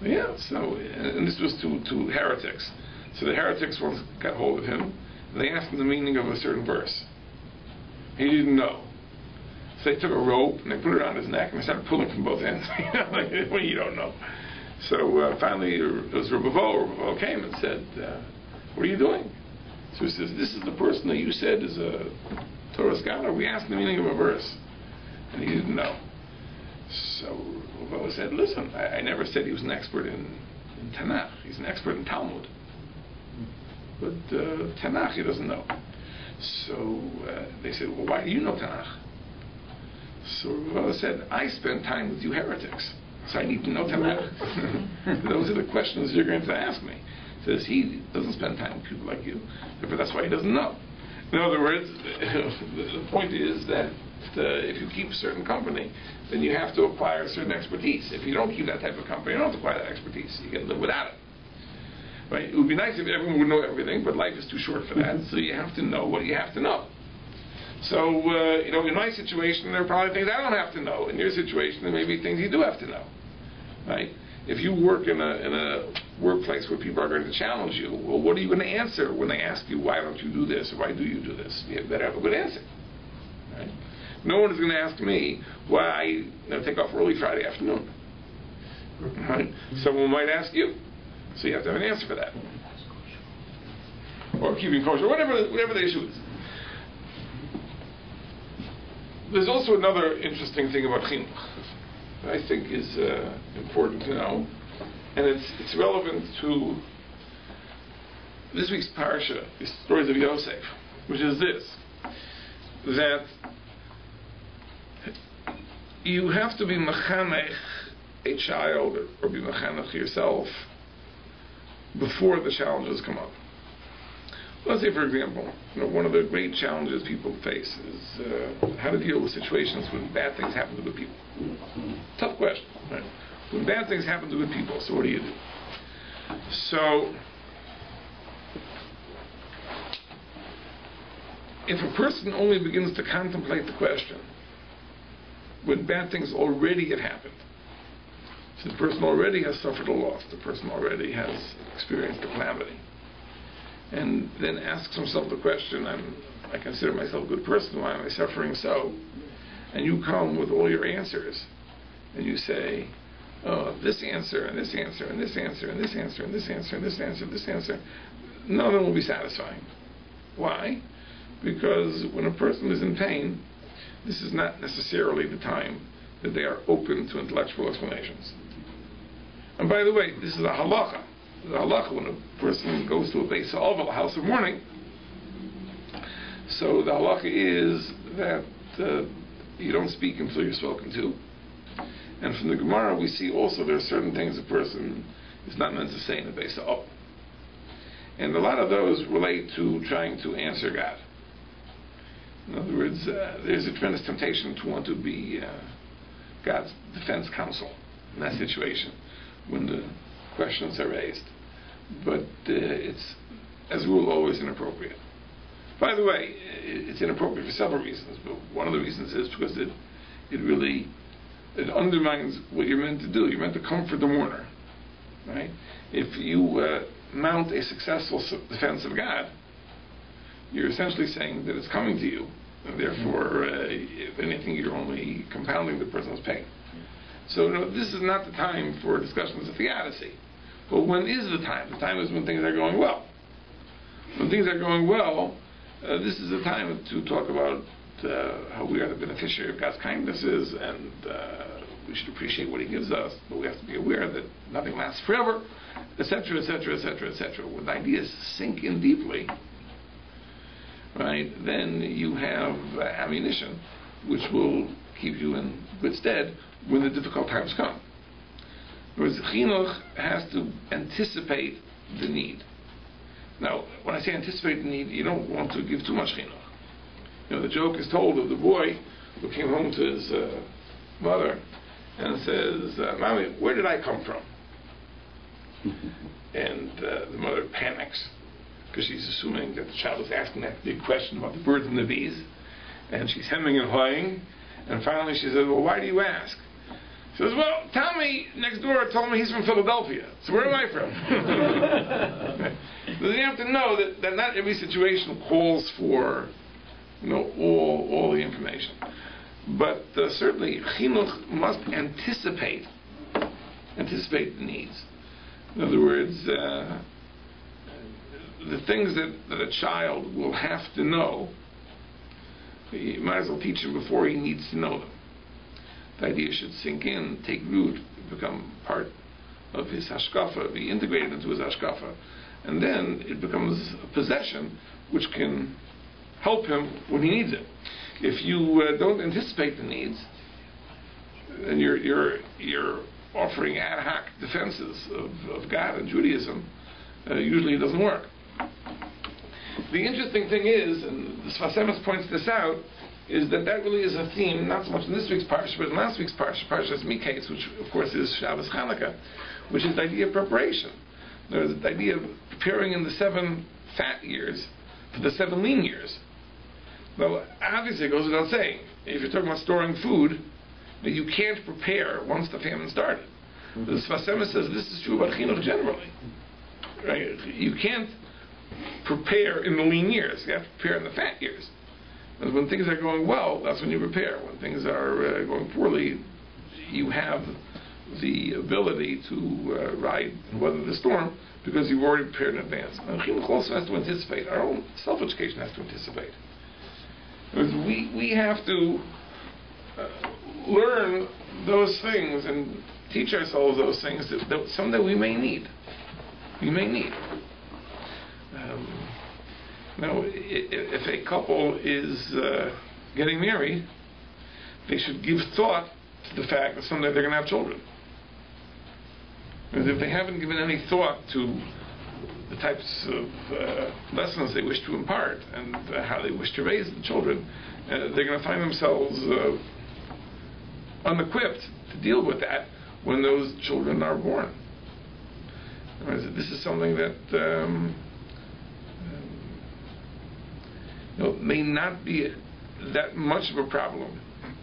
And this was to heretics. So the heretics once got hold of him, and they asked him the meaning of a certain verse. He didn't know. So they took a rope and they put it around his neck and they started pulling from both ends. When you don't know. So finally it was Rabbi Eliezer came and said, what are you doing? So he says, this is the person that you said is a Torah scholar. We asked the meaning of a verse. And he didn't know. So Rabbi said, listen, I never said he was an expert in Tanakh. He's an expert in Talmud. But Tanakh he doesn't know. So they said, well, why do you know Tanakh? So Rabbi said, I spend time with you heretics. So I need to know Tanakh. Those are the questions you're going to ask me. Says he doesn't spend time with people like you, therefore that's why he doesn't know. In other words, the point is that if you keep a certain company, then you have to acquire certain expertise. If you don't keep that type of company, you don't have to acquire that expertise. You can live without it. Right? It would be nice if everyone would know everything, but life is too short for that. So you have to know what you have to know. So in my situation, there are probably things I don't have to know. In your situation, there may be things you do have to know. Right? If you work in a workplace where people are going to challenge you, well, what are you going to answer when they ask you, why don't you do this, or why do you do this? You better have a good answer. Right? No one is going to ask me why I take off early Friday afternoon. Right? Someone might ask you. So you have to have an answer for that. Or keeping kosher, whatever the issue is. There's also another interesting thing about chinuch that I think is important to know, and it's relevant to this week's parasha, the stories of Yosef, which is this, that you have to be mechanech a child or be mechanech yourself before the challenges come up. Let's say, for example, one of the great challenges people face is how to deal with situations when bad things happen to good people. Tough question, right? When bad things happen to good people, so what do you do? So, if a person only begins to contemplate the question when bad things already have happened, so the person already has suffered a loss, the person already has experienced a calamity, and then asks himself the question, I consider myself a good person, why am I suffering so? And you come with all your answers, and you say, oh, this answer, and this answer, and this answer, and this answer, and this answer, and this answer, and this answer, none of them will be satisfying. Why? because when a person is in pain, this is not necessarily the time that they are open to intellectual explanations. And by the way, this is a halacha. The halacha, when a person goes to a Beis Ha'ovel, a house of mourning, so the halacha is that you don't speak until you're spoken to. And from the Gemara, we see also there are certain things a person is not meant to say in a Beis Ha'ovel. And a lot of those relate to trying to answer God. In other words, there's a tremendous temptation to want to be God's defense counsel in that situation when the questions are raised. But it's, as a rule, always inappropriate. By the way, it's inappropriate for several reasons, but one of the reasons is because it undermines what you're meant to do. You're meant to comfort the mourner, right? If you mount a successful defense of God, you're essentially saying that it's coming to you, and therefore, if anything, you're only compounding the person's pain. So, this is not the time for discussions of theodicy. But when is the time? The time is when things are going well. When things are going well, this is the time to talk about how we are the beneficiary of God's kindnesses, and we should appreciate what He gives us, but we have to be aware that nothing lasts forever, etc., etc., etc., etc. When the ideas sink in deeply, right, then you have ammunition which will keep you in good stead when the difficult times come. Whereas chinuch has to anticipate the need. Now, when I say anticipate the need, you don't want to give too much chinuch. The joke is told of the boy who came home to his mother and says, "Mommy, where did I come from?" And the mother panics because she's assuming that the child is asking that big question about the birds and the bees, and she's hemming and hawing, and finally she says, "Well, why do you ask?" She says, "Well, Tommy next door told me he's from Philadelphia, so where am I from?" So you have to know that not every situation calls for all the information. But certainly, chinuch must anticipate the needs. In other words, the things that a child will have to know, you might as well teach him before he needs to know them. The idea should sink in, take root, become part of his hashkafa, be integrated into his hashkafa, and then it becomes a possession which can help him when he needs it. If you don't anticipate the needs, and you're offering ad hoc defenses of God and Judaism, usually it doesn't work. The interesting thing is, and the Sfas Emes points this out, is that really is a theme, not so much in this week's parsha, but in last week's parsha, Parshas Miketz, which of course is Shabbos Chanuka, which is the idea of preparation. There's the idea of preparing in the 7 fat years for the 7 lean years. Now, obviously it goes without saying, if you're talking about storing food, that you can't prepare once the famine started. The Sfas Emes says this is true about chinuch generally. Right? You can't prepare in the lean years. You have to prepare in the fat years. And when things are going well, that's when you prepare. When things are going poorly, you have the ability to ride and weather the storm because you've already prepared in advance. And chinuch also has to anticipate. Our own self-education has to anticipate. We have to learn those things and teach ourselves those things that someday we may need. Now, if a couple is getting married, they should give thought to the fact that someday they're going to have children. Because if they haven't given any thought to the types of lessons they wish to impart and how they wish to raise the children, they're going to find themselves unequipped to deal with that when those children are born. This is something that may not be that much of a problem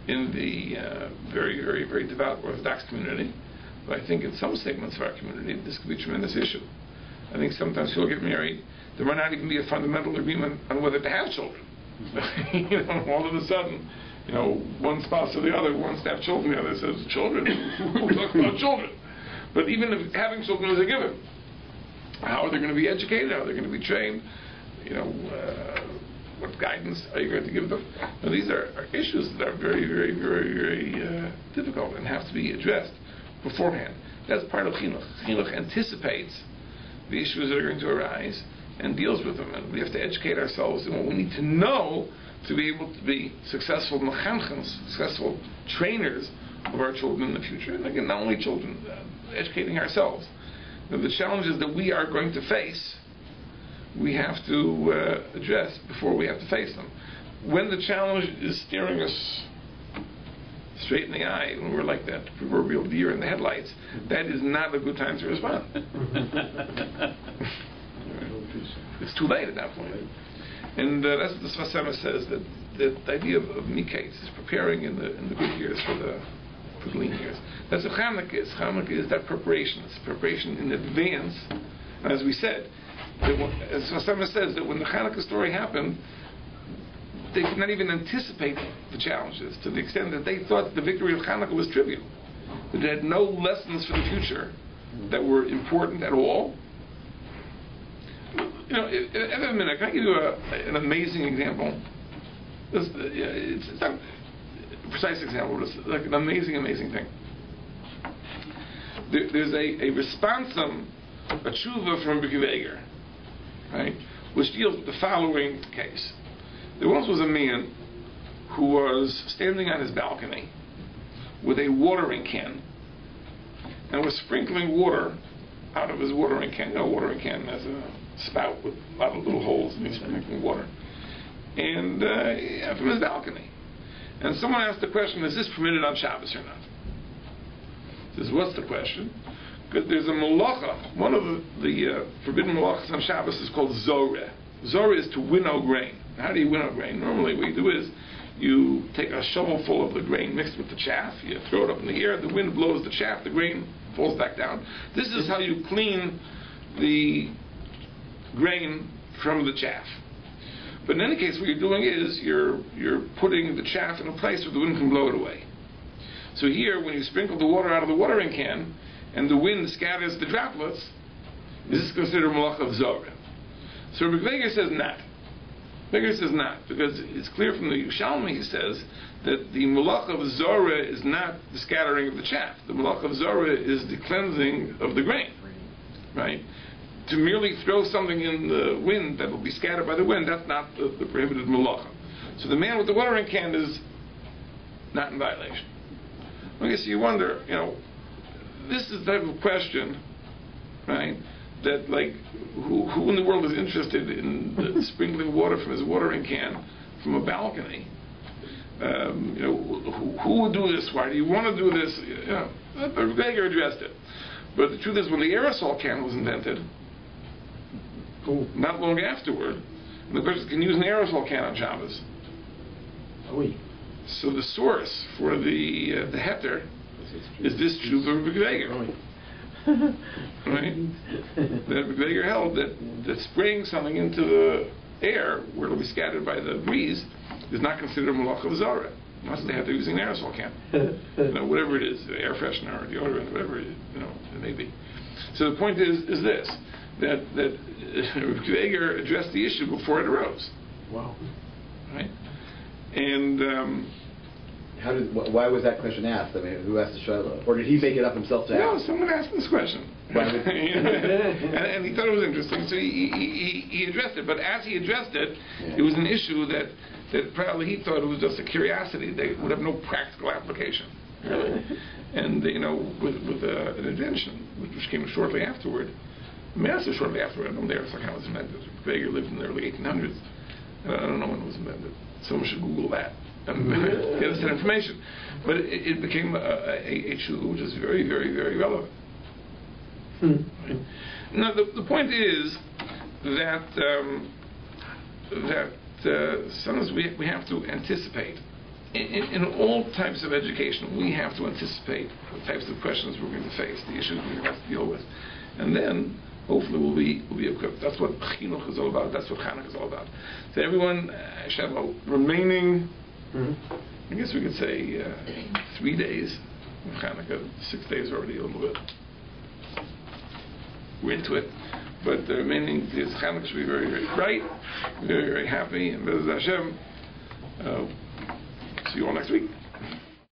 in the very, very, very devout Orthodox community, but I think in some segments of our community this could be a tremendous issue. I think sometimes people get married, there might not even be a fundamental agreement on whether to have children. All of a sudden, one spouse or the other wants to have children, the other says, children? We'll talk about children. But even if having children is a given, how are they going to be educated? How are they going to be trained? What guidance are you going to give them? Now, these are issues that are very, very, very, very difficult and have to be addressed beforehand. That's part of chinuch. Chinuch anticipates the issues that are going to arise and deals with them. And we have to educate ourselves in what we need to know to be able to be successful mechanchim, successful trainers of our children in the future. And again, not only children, educating ourselves. Now, the challenges that we are going to face, we have to address before we have to face them. When the challenge is staring us straight in the eye, when we're like that proverbial deer in the headlights, that is not a good time to respond. It's too late at that point. And that's what the Sfasema says, that the idea of miketz is preparing in the good years for the lean years. That's what Chanuka is. Chanuka is that preparation. It's preparation in advance. And as we said, as Sfasema says, that when the Chanuka story happened, they could not even anticipate the challenges to the extent that they thought the victory of Chanuka was trivial. That it had no lessons for the future that were important at all. You know, in a minute, can I give you an amazing example? It's not a precise example, but it's like an amazing thing. There's a responsum, a tshuva from Rabbi Eliezer, right, which deals with the following case. There once was a man who was standing on his balcony with a watering can and was sprinkling water out of his watering can. You know, a watering can has a spout with a lot of little holes, and he's sprinkling water. And from his balcony. And someone asked the question, is this permitted on Shabbos or not? He says, what's the question? Because there's a malacha. One of the forbidden malachas on Shabbos is called zoreh. Zoreh is to winnow grain. How do you winnow grain? Normally what you do is you take a shovel full of the grain mixed with the chaff, you throw it up in the air, the wind blows the chaff, the grain falls back down. This is how you clean the grain from the chaff. But in any case, what you're doing is you're putting the chaff in a place where the wind can blow it away. So here, when you sprinkle the water out of the watering can and the wind scatters the droplets, is this considered malach of zoreh? So Rabbi Eliezer says not. Eliezer says not, because it's clear from the Yushalmi, he says, that the malach of zoreh is not the scattering of the chaff. The malach of zoreh is the cleansing of the grain, right? To merely throw something in the wind that will be scattered by the wind, that's not the prohibited malacha. So the man with the watering can is not in violation. I guess you wonder, you know, this is the type of question, right, that like, who in the world is interested in sprinkling water from his watering can from a balcony? You know, who would do this? Why do you want to do this? You know, Eliezer addressed it. But the truth is, when the aerosol can was invented, not long afterward, and the question is, can you use an aerosol can on Shabbos? Oui. So the source for the heter is this tshuva of Rabbi Eliezer. Right? That Rabbi Eliezer held that spraying something into the air where it'll be scattered by the breeze is not considered malach of zoreh. Unless they have to use an aerosol can. You know, whatever it is, air freshener or deodorant, whatever it may be. So the point is this, that Rabbi Eliezer addressed the issue before it arose. Wow. Right? And why was that question asked? I mean, who asked the shayla? Or did he make it up himself to ask? No, someone asked this question. and he thought it was interesting, so he addressed it. But as he addressed it, it was an issue that probably he thought it was just a curiosity. They would have no practical application. Really. And, you know, with an invention, which came shortly afterward, massive shortly afterward, I don't know when the aerosol can was invented. Vaguer lived in the early 1800s. I don't know when it was invented. Someone should Google that and get us that information. But it became a tshuva which is very, very, very relevant. Right? Now, the point is that sometimes we have to anticipate. In all types of education, we have to anticipate the types of questions we're going to face, the issues we're going to have to deal with. And then, hopefully, we'll be equipped. That's what chinuch is all about. That's what Chanuka is all about. So everyone should have a remaining, I guess we could say, 3 days of Chanuka. 6 days already a little bit. We're into it. but the remaining this Chanuka should be very, very bright, very, very happy, and Bez Hashem. See you all next week.